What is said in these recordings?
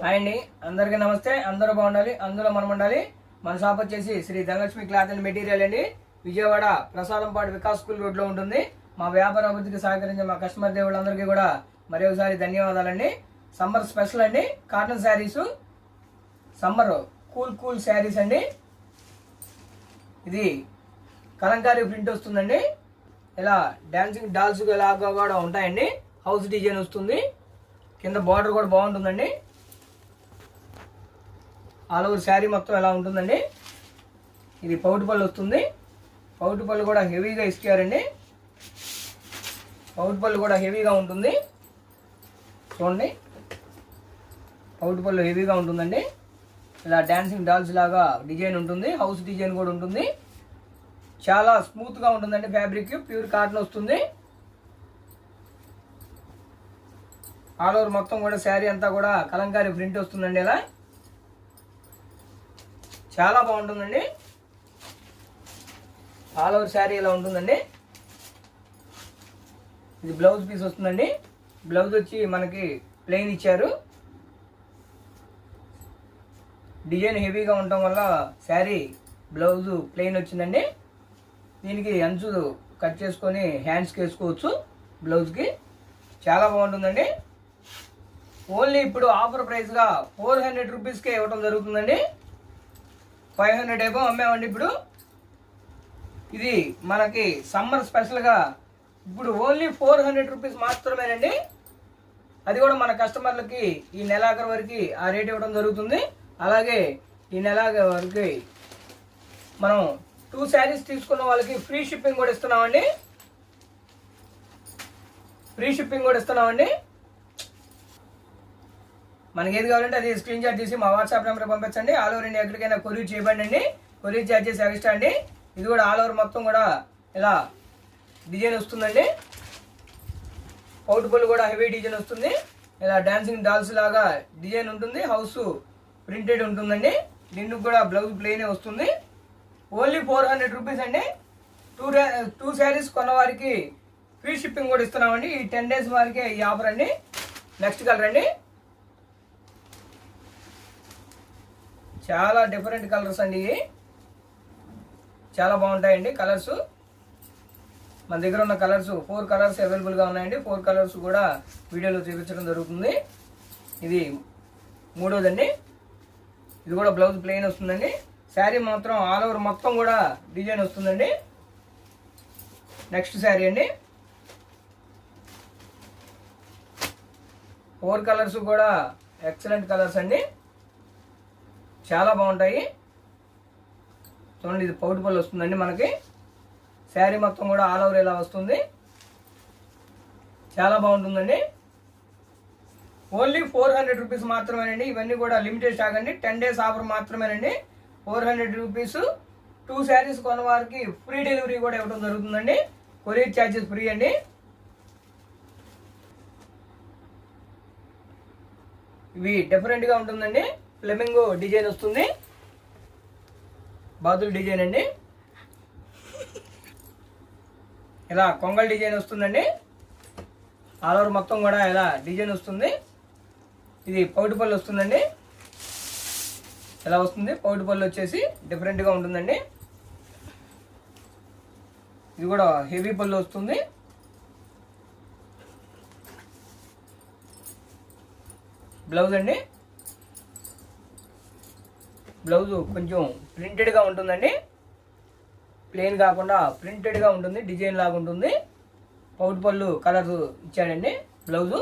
Hi అండి, అందరికీ నమస్తే. అందరూ బాగుండాలి, అందులో మనం ఉండాలి. మన షాప్ వచ్చేసి Shri Dhanalakshmi cloth and material అండి. విజయవాడ ప్రసాదంపాడు వికాస్ స్కూల్ రోడ్ లో ఉంటుంది. మా వ్యాపార అభివృద్ధికి సహకరించే మా కస్టమర్ దేవుళ్ళందరికీ కూడా మరి ఒకసారి ధన్యవాదాలండి. సమ్మర్ స్పెషల్ అండి, cotton saris, summer cool saris అండి. ఇది కలంకారీ ప్రింట్ వస్తుందండి. ఇలా డాన్సింగ్ డాల్స్ లాగా కూడా ఉంటాయండి. హౌస్ డిజైన్ వస్తుంది. కింద బార్డర్ కూడా బాగుంటుందండి. ఆల్ ఓవర్ శారీ మొత్తం ఎలా ఉంటుందండి. ఇది పౌటు పళ్ళు వస్తుంది. పౌటు పళ్ళు కూడా హెవీగా ఇచ్చారండి. పౌటు పళ్ళు కూడా హెవీగా ఉంటుంది. చూడండి, పౌటు పళ్ళు హెవీగా ఉంటుందండి. ఇలా డాన్సింగ్ డాల్స్ లాగా డిజైన్ ఉంటుంది. హౌస్ డిజైన్ కూడా ఉంటుంది. చాలా స్మూత్గా ఉంటుందండి. ఫ్యాబ్రిక్ ప్యూర్ కాటన్ వస్తుంది. ఆల్ ఓవర్ మొత్తం కూడా శారీ అంతా కూడా కలంకారీ ప్రింట్ వస్తుందండి. ఇలా చాలా బాగుంటుందండి. ఆల్ ఓవర్ శారీ ఇలా ఉంటుందండి. ఇది బ్లౌజ్ పీస్ వస్తుందండి. బ్లౌజ్ వచ్చి మనకి ప్లెయిన్ ఇచ్చారు. డిజైన్ హెవీగా ఉండటం వల్ల శారీ బ్లౌజ్ ప్లెయిన్ వచ్చిందండి. దీనికి అంచు కట్ చేసుకొని హ్యాండ్స్కి వేసుకోవచ్చు. బ్లౌజ్కి చాలా బాగుంటుందండి. ఓన్లీ ఇప్పుడు ఆఫర్ ప్రైస్గా 400 రూపీస్కే ఇవ్వడం జరుగుతుందండి. 500 ఏమో అమ్మామండి. ఇప్పుడు ఇది మనకి సమ్మర్ స్పెషల్గా ఇప్పుడు ఓన్లీ 400 రూపీస్ మాత్రమేనండి. అది కూడా మన కస్టమర్లకి ఈ నెలాఖరు వరకు ఆ రేట్ ఇవ్వడం జరుగుతుంది. అలాగే ఈ నెలాఖరు వరకు మనం 2 శారీస్ తీసుకున్న వాళ్ళకి ఫ్రీ షిప్పింగ్ కూడా ఇస్తున్నామండి. మనకి ఏది కావాలంటే అది స్క్రీన్ షాట్ తీసి మా వాట్సాప్ నెంబర్ పంపించండి. ఆల్ ఓవర్ ఇండియా ఎక్కడికైనా కొరియర్ చేయబడి అండి. కొరియర్ ఛార్జెస్ ఎక్స్ట్రా అండి. ఇది కూడా ఆల్ ఓవర్ మొత్తం కూడా ఇలా డిజైన్ వస్తుందండి. పౌటు పళ్ళు కూడా హెవీ డిజైన్ వస్తుంది. ఇలా డాన్సింగ్ డాల్స్ లాగా డిజైన్ ఉంటుంది. హౌస్ ప్రింటెడ్ ఉంటుందండి. దీనికి కూడా బ్లౌజ్ ప్లెయిన్ వస్తుంది. ఓన్లీ 400 రూపీస్ అండి. 2 శారీస్ కొన్న వారికి ఫ్రీ షిప్పింగ్ కూడా ఇస్తున్నామండి. ఈ 10 డేస్ వారికే ఈ ఆఫర్ అండి. నెక్స్ట్ కలర్ అండి. చాలా డిఫరెంట్ కలర్స్ అండి. ఇవి చాలా బాగుంటాయండి కలర్స్. మన దగ్గర ఉన్న కలర్స్ 4 కలర్స్ అవైలబుల్గా ఉన్నాయండి. 4 కలర్స్ కూడా వీడియోలో చూపించడం జరుగుతుంది. ఇది మూడోదండి. ఇది కూడా బ్లౌజ్ ప్లెయిన్ వస్తుందండి. శారీ మాత్రం ఆల్ ఓవర్ మొత్తం కూడా డిజైన్ వస్తుందండి. నెక్స్ట్ శారీ అండి. 4 కలర్స్ కూడా ఎక్సలెంట్ కలర్స్ అండి. చాలా బాగుంటాయి. చూడండి, ఇది పౌటు పళ్ళు వస్తుందండి. మనకి శారీ మొత్తం కూడా ఆల్ ఓవర్ ఇలా వస్తుంది. చాలా బాగుంటుందండి. ఓన్లీ 400 రూపీస్ మాత్రమేనండి. ఇవన్నీ కూడా లిమిటెడ్ స్టాక్ అండి. 10 డేస్ ఆఫర్ మాత్రమేనండి. 400 రూపీస్. 2 శారీస్ కొన్న వారికి ఫ్రీ డెలివరీ కూడా ఇవ్వడం జరుగుతుందండి. కొరియర్ ఛార్జెస్ ఫ్రీ అండి. ఇవి డిఫరెంట్గా ఉంటుందండి. ఫ్లెమింగో డిజైన్ వస్తుంది. బాతుల డిజైన్ అండి. ఇలా కొంగల్ డిజైన్ వస్తుందండి. ఆల్ ఓవర్ మొత్తం కూడా ఇలా డిజైన్ వస్తుంది. ఇది పౌటు పళ్ళు వస్తుందండి. ఎలా వస్తుంది పౌటు పళ్ళు వచ్చేసి డిఫరెంట్గా ఉంటుందండి. ఇది కూడా హెవీ పళ్ళు వస్తుంది. బ్లౌజ్ అండి. బ్లౌజ్ కొంచెం ప్రింటెడ్గా ఉంటుందండి. ప్లెయిన్ కాకుండా ప్రింటెడ్గా ఉంటుంది. డిజైన్ లాగా ఉంటుంది. పౌటు పళ్ళు కలర్ ఇచ్చాడండి బ్లౌజు.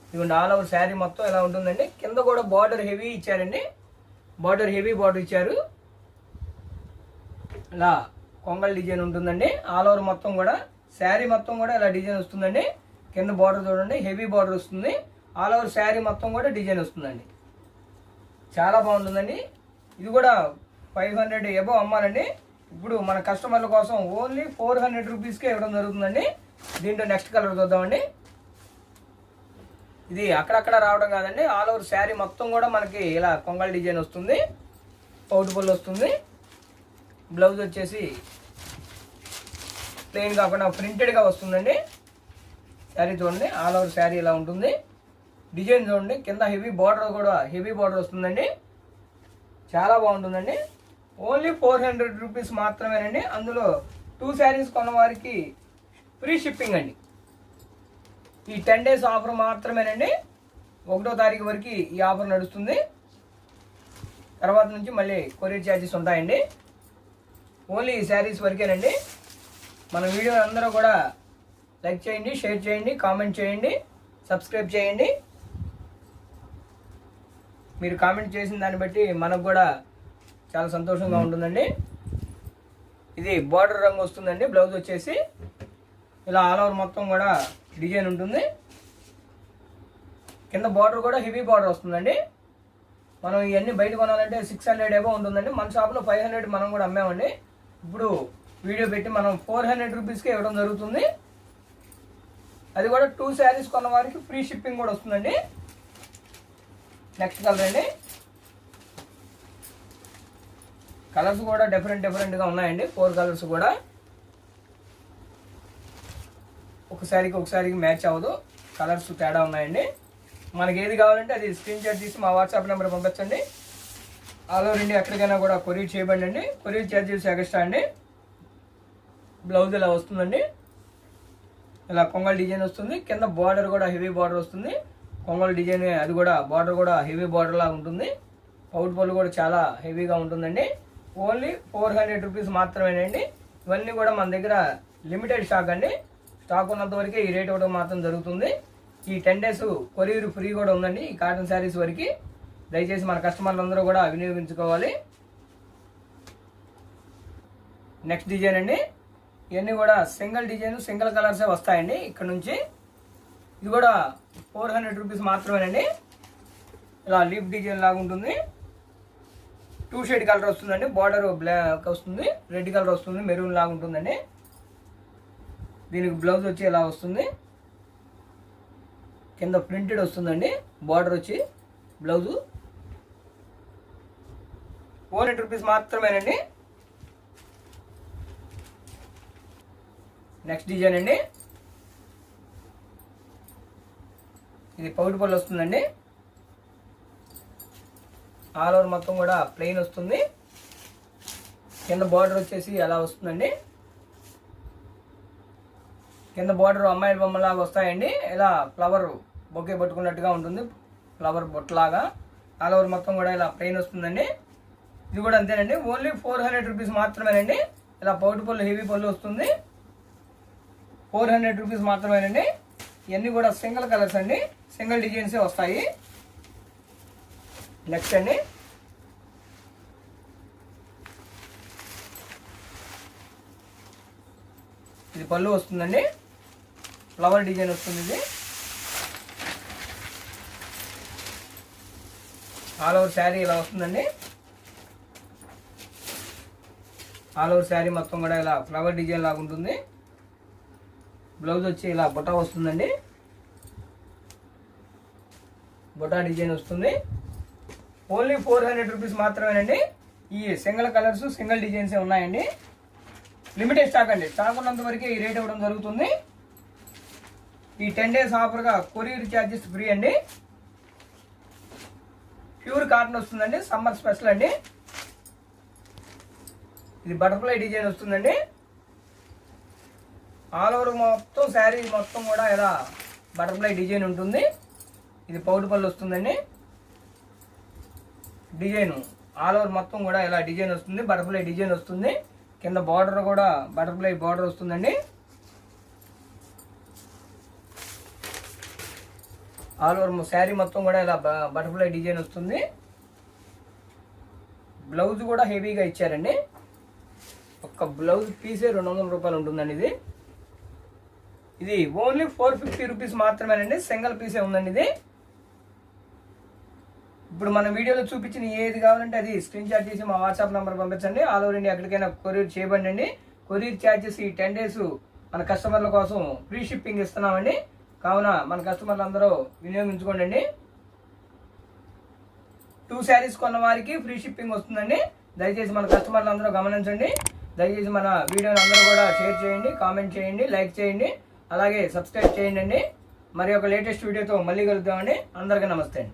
ఇదిగోండి, ఆల్ ఓవర్ శారీ మొత్తం ఎలా ఉంటుందండి. కింద కూడా బార్డర్ హెవీ ఇచ్చారండి. హెవీ బార్డర్ ఇచ్చారు. ఇలా కొంగల్ డిజైన్ ఉంటుందండి. ఆల్ ఓవర్ మొత్తం కూడా శారీ మొత్తం కూడా ఇలా డిజైన్ వస్తుందండి. కింద బార్డర్ చూడండి, హెవీ బార్డర్ వస్తుంది. ఆల్ ఓవర్ శారీ మొత్తం కూడా డిజైన్ వస్తుందండి. చాలా బాగుంటుందండి. ఇది కూడా 500 ఎబో అమ్మాలండి. ఇప్పుడు మన కస్టమర్ల కోసం ఓన్లీ 400 రూపీస్కే ఇవ్వడం జరుగుతుందండి. దీంట్లో నెక్స్ట్ కలర్ చూద్దామండి. ఇది అక్కడక్కడ రావడం కాదండి. ఆల్ ఓవర్ శారీ మొత్తం కూడా మనకి ఇలా కొంగల్ డిజైన్ వస్తుంది. పౌటు పళ్ళు వస్తుంది. బ్లౌజ్ వచ్చేసి ప్లెయిన్ కాకుండా ప్రింటెడ్గా వస్తుందండి. శారీ చూడండి, ఆల్ ఓవర్ శారీ ఇలా ఉంటుంది. డిజైన్ చూడండి, కింద హెవీ బార్డర్ కూడా హెవీ బార్డర్ వస్తుందండి. చాలా బాగుంటుందండి. ఓన్లీ 400 రూపీస్ మాత్రమేనండి. అందులో 2 శారీస్ కొన్న వారికి ఫ్రీ షిప్పింగ్ అండి. ఈ 10 డేస్ ఆఫర్ మాత్రమేనండి. 1వ తారీఖు వరకు ఈ ఆఫర్ నడుస్తుంది. తర్వాత నుంచి మళ్ళీ కొరియర్ ఛార్జెస్ ఉంటాయండి. ఓన్లీ ఈ శారీస్ వరకేనండి. మన వీడియో అందరూ కూడా లైక్ చేయండి, షేర్ చేయండి, కామెంట్ చేయండి, సబ్స్క్రైబ్ చేయండి. మీరు కామెంట్ చేసిన దాన్ని బట్టి మనకు కూడా చాలా సంతోషంగా ఉంటుందండి. ఇది బార్డర్ రంగు వస్తుందండి. బ్లౌజ్ వచ్చేసి ఇలా ఆల్ ఓవర్ మొత్తం కూడా డిజైన్ ఉంటుంది. కింద బార్డర్ కూడా హెవీ బార్డర్ వస్తుందండి. మనం ఇవన్నీ బయట కొనాలంటే 600 ఏవో ఉంటుందండి. మన షాప్లో 500 మనం కూడా అమ్మామండి. ఇప్పుడు వీడియో పెట్టి మనం 400 రూపీస్కి ఇవ్వడం జరుగుతుంది. అది కూడా 2 శారీస్ కొన్న వారికి ఫ్రీ షిప్పింగ్ కూడా వస్తుందండి. నెక్స్ట్ కలర్ అండి. కలర్స్ కూడా డిఫరెంట్గా ఉన్నాయండి. 4 కలర్స్ కూడా ఒకసారికి మ్యాచ్ అవ్వదు, కలర్స్ తేడా ఉన్నాయండి. మనకి ఏది కావాలంటే అది స్క్రీన్ షాట్ తీసి మా వాట్సాప్ నెంబర్ పంపించండి. ఆల్ ఓవర్ ఇండియా ఎక్కడికైనా కూడా కొరియర్ చేయబడి అండి. కొరియర్ ఛార్జెస్ ఎక్స్ట్రా అండి. బ్లౌజ్ ఇలా వస్తుందండి. ఇలా కొంగల్ డిజైన్ వస్తుంది. కింద బార్డర్ కూడా హెవీ బార్డర్ వస్తుంది. కొంగల్ డిజైన్ అది కూడా బార్డర్ కూడా హెవీ బార్డర్ లాగా ఉంటుంది. పౌట్ పళ్ళు కూడా చాలా హెవీగా ఉంటుందండి. ఓన్లీ 400 రూపీస్ మాత్రమేనండి. ఇవన్నీ కూడా మన దగ్గర లిమిటెడ్ స్టాక్ అండి. స్టాక్ ఉన్నంత వరకే ఈ రేట్ ఇవ్వడం మాత్రం జరుగుతుంది. ఈ 10 డేస్ కొరియర్ ఫ్రీ కూడా ఉందండి ఈ కాటన్ శారీస్ వరకు. దయచేసి మన కస్టమర్లు అందరూ కూడా వినియోగించుకోవాలి. నెక్స్ట్ డిజైన్ అండి. ఇవన్నీ కూడా సింగిల్ డిజైన్, సింగిల్ కలర్సే వస్తాయండి. ఇక్కడ నుంచి ఇది కూడా 400 రూపీస్ మాత్రమేనండి. ఇలా లీఫ్ డిజైన్ లాగా ఉంటుంది. 2 షేడ్ కలర్ వస్తుందండి. బార్డర్ బ్లాక్ వస్తుంది, రెడ్ కలర్ వస్తుంది, మెరూన్ లాగా ఉంటుందండి. దీనికి బ్లౌజ్ వచ్చి ఇలా వస్తుంది. కింద ప్రింటెడ్ వస్తుందండి. బార్డర్ వచ్చి బ్లౌజు 400 రూపీస్ మాత్రమేనండి. నెక్స్ట్ డిజైన్ అండి. ఇది పౌట్ పళ్ళు వస్తుందండి. ఆల్ ఓవర్ మొత్తం కూడా ప్లెయిన్ వస్తుంది. కింద బార్డర్ వచ్చేసి అలా వస్తుందండి. కింద బార్డర్ అమ్మాయిల బొమ్మలాగా వస్తాయండి. ఇలా ఫ్లవర్ బొకే పట్టుకున్నట్టుగా ఉంటుంది, ఫ్లవర్ బొట్టలాగా. ఆల్ ఓవర్ మొత్తం కూడా ఇలా ప్లెయిన్ వస్తుందండి. ఇది కూడా అంతేనండి. ఓన్లీ 400 రూపీస్ మాత్రమేనండి. ఇలా పౌట్ పళ్ళు హెవీ పళ్ళు వస్తుంది. 400 రూపీస్ మాత్రమేనండి. ఇవన్నీ కూడా సింగిల్ కలర్స్ అండి, సింగిల్ డిజైన్సే వస్తాయి. నెక్స్ట్ అండి. ఇది పళ్ళు వస్తుందండి. ఫ్లవర్ డిజైన్ వస్తుంది. ఇది ఆల్ ఓవర్ శారీ ఇలా వస్తుందండి. ఆల్ ఓవర్ శారీ మొత్తం కూడా ఇలా ఫ్లవర్ డిజైన్ లాగా ఉంటుంది. బ్లౌజ్ వచ్చి ఇలా బుటా వస్తుందండి. బుటా డిజైన్ వస్తుంది. ఓన్లీ 400 రూపీస్ మాత్రమేనండి. ఈ సింగిల్ కలర్స్, సింగిల్ డిజైన్సే ఉన్నాయండి. లిమిటెడ్ స్టాక్ అండి. స్టాక్ ఉన్నంత వరకే ఈ రేట్ ఇవ్వడం జరుగుతుంది. ఈ 10 డేస్ ఆఫర్గా కొరియర్ ఛార్జెస్ ఫ్రీ అండి. ప్యూర్ కాటన్ వస్తుందండి. సమ్మర్ స్పెషల్ అండి. ఇది బటర్ఫ్లై డిజైన్ వస్తుందండి. ఆల్ ఓవర్ మొత్తం శారీ మొత్తం కూడా ఇలా బటర్ఫ్లై డిజైన్ ఉంటుంది. ఇది పౌట్ పళ్ళు వస్తుందండి. డిజైన్ ఆల్ ఓవర్ మొత్తం కూడా ఇలా డిజైన్ వస్తుంది. బటర్ఫ్లై డిజైన్ వస్తుంది. కింద బార్డర్ కూడా బటర్ఫ్లై బార్డర్ వస్తుందండి. ఆల్ ఓవర్ శారీ మొత్తం కూడా ఇలా బటర్ఫ్లై డిజైన్ వస్తుంది. బ్లౌజ్ కూడా హెవీగా ఇచ్చారండి. ఒక్క బ్లౌజ్ పీసే 200 రూపాయలు ఉంటుందండి. ఇది ఓన్లీ 450 రూపీస్ మాత్రమేనండి. సింగిల్ పీసే ఉందండి ఇది. ఇప్పుడు మన వీడియోలో చూపించిన ఏది కావాలంటే అది స్క్రీన్ షాట్ చేసి మా వాట్సాప్ నెంబర్ పంపించండి. ఆల్ ఓవర్ ఇండియా ఎక్కడికైనా కొరియర్ చేయబడండి. కొరియర్ ఛార్జెస్ ఈ 10 డేస్ మన కస్టమర్ల కోసం ఫ్రీ షిప్పింగ్ ఇస్తున్నామండి. కావున మన కస్టమర్లు అందరూ వినియోగించుకోండి. 2 శారీస్ కొన్న వారికి ఫ్రీ షిప్పింగ్ వస్తుందండి. దయచేసి మన కస్టమర్లు అందరూ గమనించండి. దయచేసి మన వీడియోని అందరూ కూడా షేర్ చేయండి, కామెంట్ చేయండి, లైక్ చేయండి, అలాగే సబ్స్క్రైబ్ చేయండి. మరి ఒక లేటెస్ట్ వీడియోతో మళ్ళీ కలుద్దామండి. అందరికీ నమస్తే అండి.